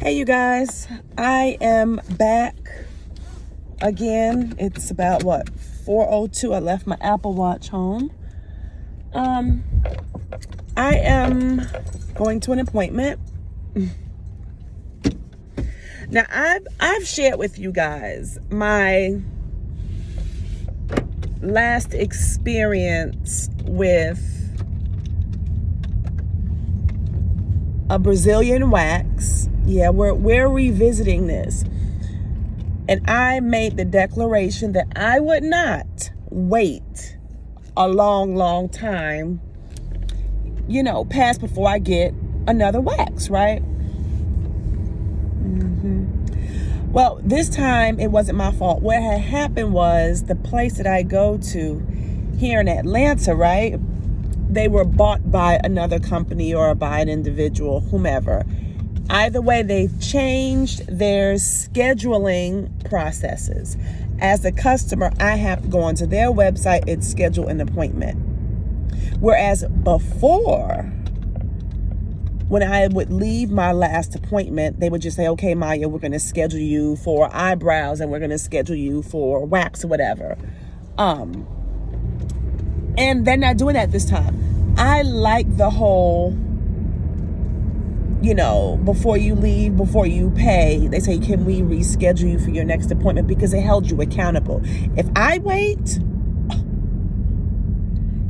Hey you guys, I am back again. It's about 4:02. I left my Apple Watch home. I am going to an appointment. Now I've shared with you guys my last experience with a Brazilian wax. Yeah, we're revisiting this. And I made the declaration that I would not wait a long time, past before I get another wax, right? Well, this time it wasn't my fault. What had happened was the place that I go to here in Atlanta, right? They were bought by another company or by an individual, whomever. Either way, they've changed their scheduling processes. As a customer, I have to go onto their website and schedule an appointment. Whereas before, when I would leave my last appointment, they would just say, okay, Maya, we're going to schedule you for eyebrows and we're going to schedule you for wax or whatever. And they're not doing that this time. I like the whole, before you leave, before you pay, they say, can we reschedule you for your next appointment? Because they held you accountable. If I wait,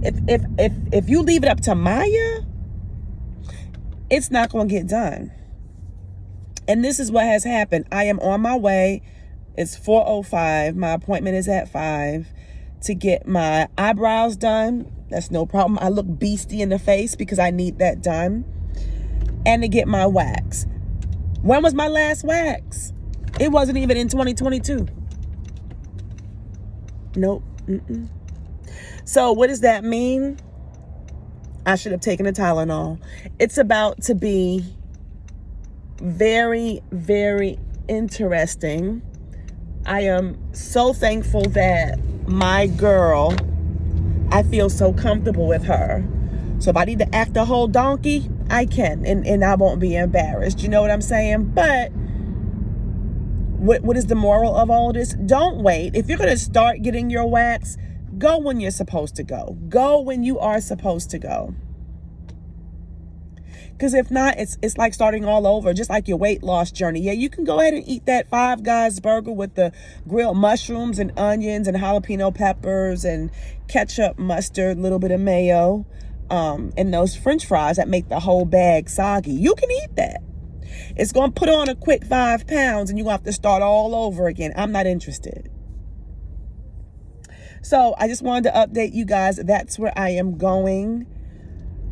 if you leave it up to Maya, it's not going to get done. And this is what has happened. I am on my way. It's 4:05. My appointment is at 5 to get my eyebrows done. That's no problem. I look beastie in the face because I need that done. And to get my wax. When was my last wax? It wasn't even in 2022. Nope. So what does that mean? I should have taken a Tylenol. It's about to be very, very interesting. I am so thankful that my girl, I feel so comfortable with her. So if I need to act a whole donkey, I can, and I won't be embarrassed. You know what I'm saying? But what is the moral of all of this? Don't wait. If you're going to start getting your wax, go when you're supposed to go. Go when you are supposed to go. Because if not, it's like starting all over, just like your weight loss journey. Yeah, you can go ahead and eat that Five Guys burger with the grilled mushrooms and onions and jalapeno peppers and ketchup, mustard, a little bit of mayo, and those French fries that make the whole bag soggy. You can eat that. It's going to put on a quick 5 pounds and you're going to have to start all over again. I'm not interested. So I just wanted to update you guys. That's where I am going.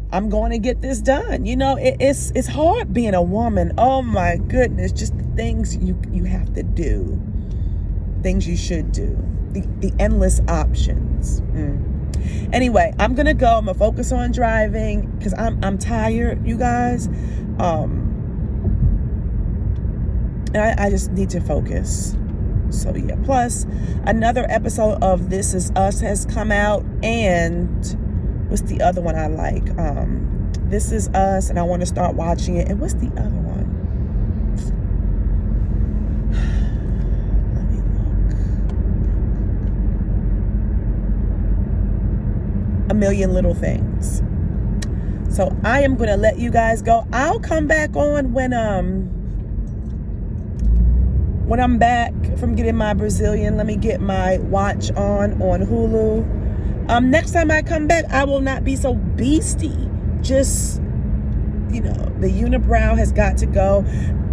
I'm going to get this done. It's hard being a woman. Oh my goodness. Just the things you have to do. Things you should do. The endless options. Anyway, I'm going to go. I'm going to focus on driving because I'm tired, you guys. And I just need to focus. So yeah, plus another episode of This Is Us has come out, and what's the other one I like? This Is Us, and I want to start watching it. And what's the other one? Let me look. A Million Little Things. So I am going to let you guys go. I'll come back on when I'm back from getting my Brazilian. Let me get my watch on Hulu. Next time I come back, I will not be so beastie. Just, the unibrow has got to go.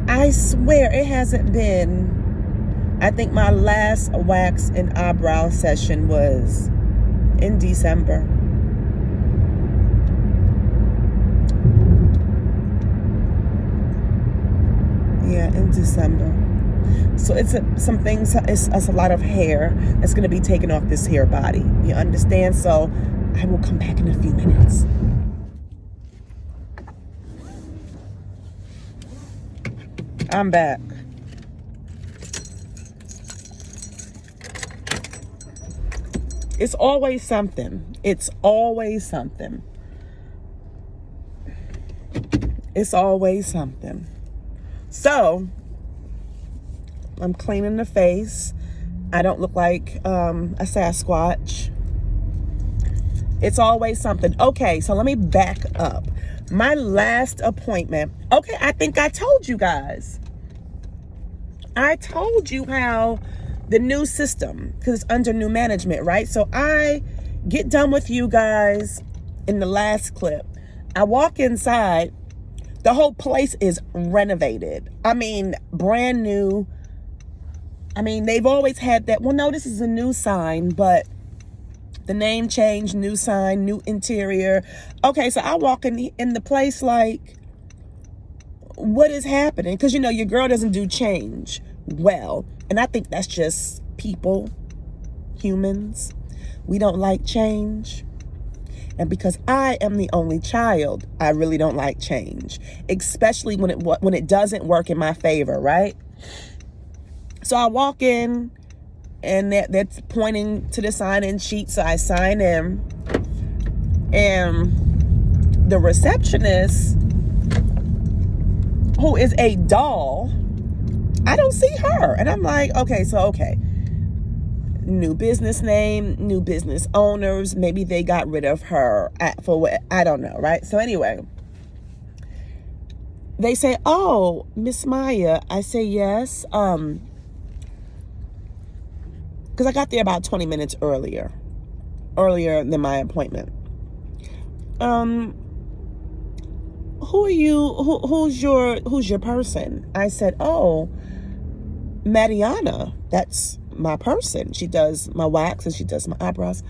I swear it hasn't been, I think my last wax and eyebrow session was in December. Yeah, in December. So it's a lot of hair that's going to be taken off this hair body. You understand? So I will come back in a few minutes. I'm back. It's always something. It's always something. It's always something. So I'm cleaning the face. I don't look like a Sasquatch. It's always something. Okay, so let me back up. My last appointment. Okay, I think I told you guys. I told you how the new system, because it's under new management, right? So I get done with you guys in the last clip. I walk inside. The whole place is renovated. I mean, brand new. I mean, they've always had that. Well, no, this is a new sign, but the name changed, new sign, new interior. Okay, so I walk in the place like, what is happening? Because, you know, your girl doesn't do change well. And I think that's just people, humans. We don't like change. And because I am the only child, I really don't like change, especially when it doesn't work in my favor, right? So I walk in, and that's pointing to the sign-in sheet, so I sign in. And the receptionist, who is a doll, I don't see her. And I'm like, okay. New business name, new business owners. Maybe they got rid of her for what, I don't know, right? So anyway, they say, oh, Miss Maya. I say, yes. Because I got there about 20 minutes earlier than my appointment. Who are you? Who's your person? I said, oh, Mariana. That's my person. She does my wax and she does my eyebrows.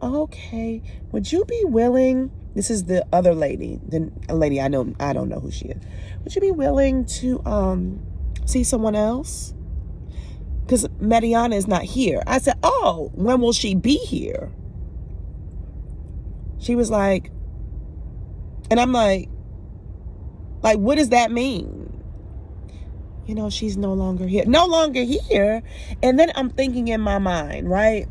Okay. Would you be willing? This is the other lady. A lady I don't know who she is. Would you be willing to see someone else? Because Mariana is not here. I said, oh, when will she be here? She was like, and I'm like, what does that mean? You know, she's no longer here. No longer here. And then I'm thinking in my mind, right?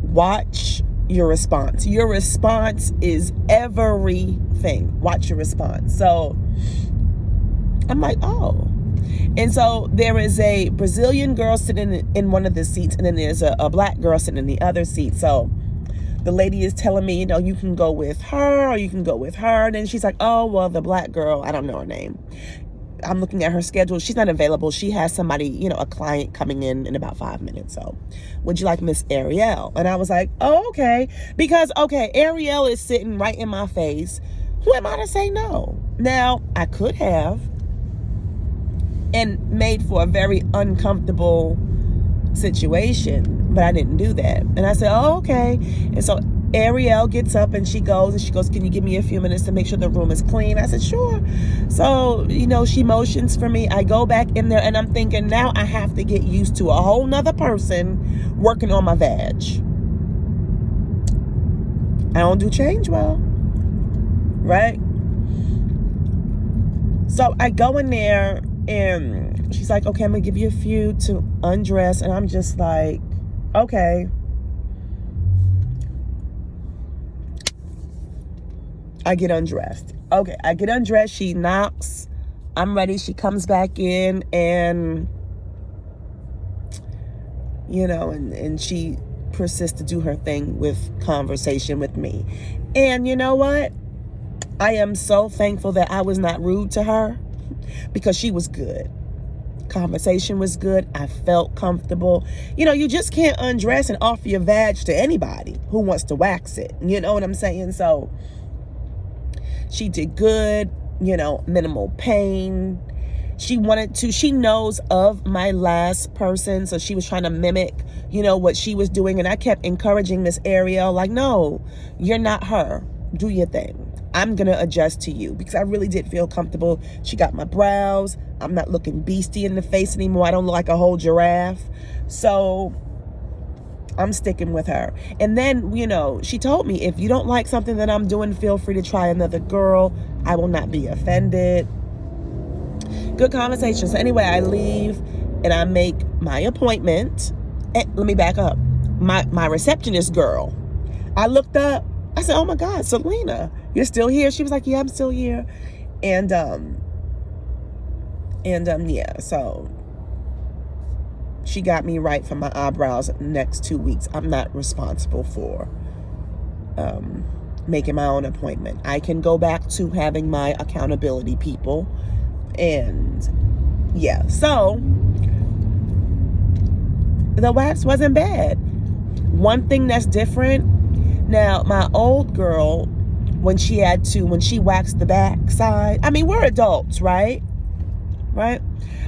Watch your response. Your response is everything. Watch your response. So I'm like, oh. And so there is a Brazilian girl sitting in one of the seats, and then there's a black girl sitting in the other seat. So the lady is telling me, you know, you can go with her or you can go with her. And then she's like, oh, well, the black girl, I don't know her name. I'm looking at her schedule. She's not available. She has somebody, you know, a client coming in about 5 minutes. So would you like Miss Ariel? And I was like, oh, okay. Because, okay, Ariel is sitting right in my face. Who am I to say no? Now, I could have, and made for a very uncomfortable situation, but I didn't do that. And I said, oh, okay. And so Ariel gets up and she goes, can you give me a few minutes to make sure the room is clean? I said, sure. So, you know, she motions for me. I go back in there and I'm thinking, now I have to get used to a whole nother person working on my vag. I don't do change well, right? So I go in there and she's like, okay, I'm gonna give you a few to undress. And I'm just like, okay. I get undressed. Okay, I get undressed. She knocks. I'm ready. She comes back in and, you know, and she persists to do her thing with conversation with me. And you know what? I am so thankful that I was not rude to her, because she was good. Conversation was good. I felt comfortable. You know, you just can't undress and offer your vag to anybody who wants to wax it. You know what I'm saying? So she did good, you know, minimal pain. She knows of my last person. So she was trying to mimic, you know, what she was doing. And I kept encouraging Miss Ariel, like, no, you're not her. Do your thing. I'm going to adjust to you, because I really did feel comfortable. She got my brows. I'm not looking beastie in the face anymore. I don't look like a whole giraffe. So I'm sticking with her. And then, you know, she told me, if you don't like something that I'm doing, feel free to try another girl. I will not be offended. Good conversation. So anyway, I leave and I make my appointment. And let me back up. My receptionist girl, I looked up. I said, oh my God, Selena, you're still here? She was like, yeah, I'm still here. Yeah, so she got me right for my eyebrows next 2 weeks. I'm not responsible for making my own appointment. I can go back to having my accountability people. And yeah, so the wax wasn't bad. One thing that's different now, my old girl, when she waxed the back side, I mean, we're adults, right?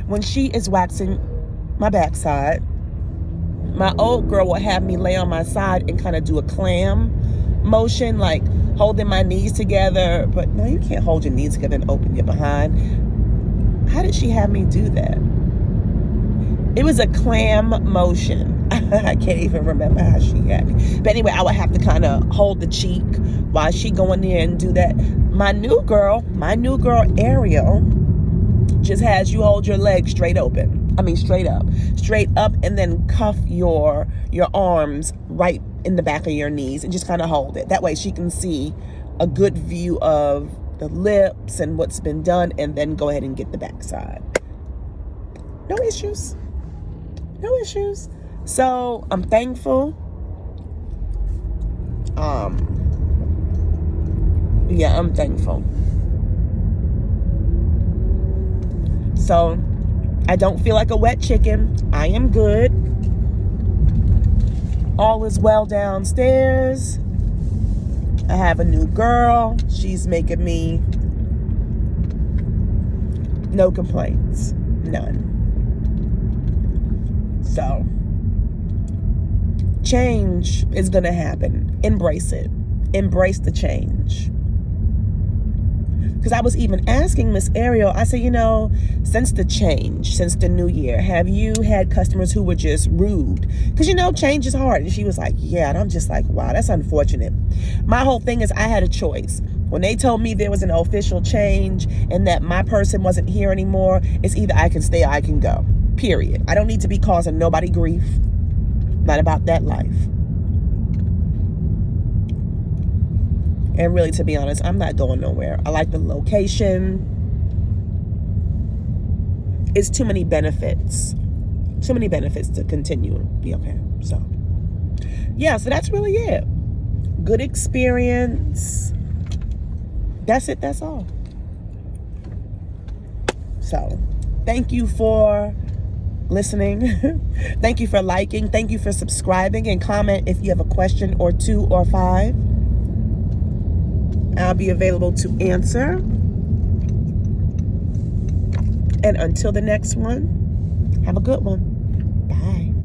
When she is waxing my backside, my old girl will have me lay on my side and kind of do a clam motion, like holding my knees together. But no, you can't hold your knees together and open your behind. How did she have me do that? It was a clam motion. I can't even remember how she had me. But anyway, I would have to kind of hold the cheek while she go in there and do that. My new girl, Ariel, just has you hold your legs straight open. I mean, straight up, and then cuff your arms right in the back of your knees and just kind of hold it. That way she can see a good view of the lips and what's been done, and then go ahead and get the backside. No issues. So I'm thankful. Yeah, I'm thankful. So I don't feel like a wet chicken. I am good. All is well downstairs. I have a new girl. She's making me no complaints. None. So change is going to happen. Embrace it. Embrace the change. Because I was even asking Miss Ariel, I said, since the new year, have you had customers who were just rude? Because, change is hard. And she was like, yeah. And I'm just like, wow, that's unfortunate. My whole thing is I had a choice. When they told me there was an official change and that my person wasn't here anymore, it's either I can stay or I can go. Period. I don't need to be causing nobody grief. Not about that life. And really, to be honest, I'm not going nowhere. I like the location. It's too many benefits. Too many benefits to continue and be okay. So, yeah, so that's really it. Good experience. That's it. That's all. So, thank you for listening. Thank you for liking. Thank you for subscribing, and comment if you have a question or 2 or 5. I'll be available to answer. And until the next one, have a good one. Bye.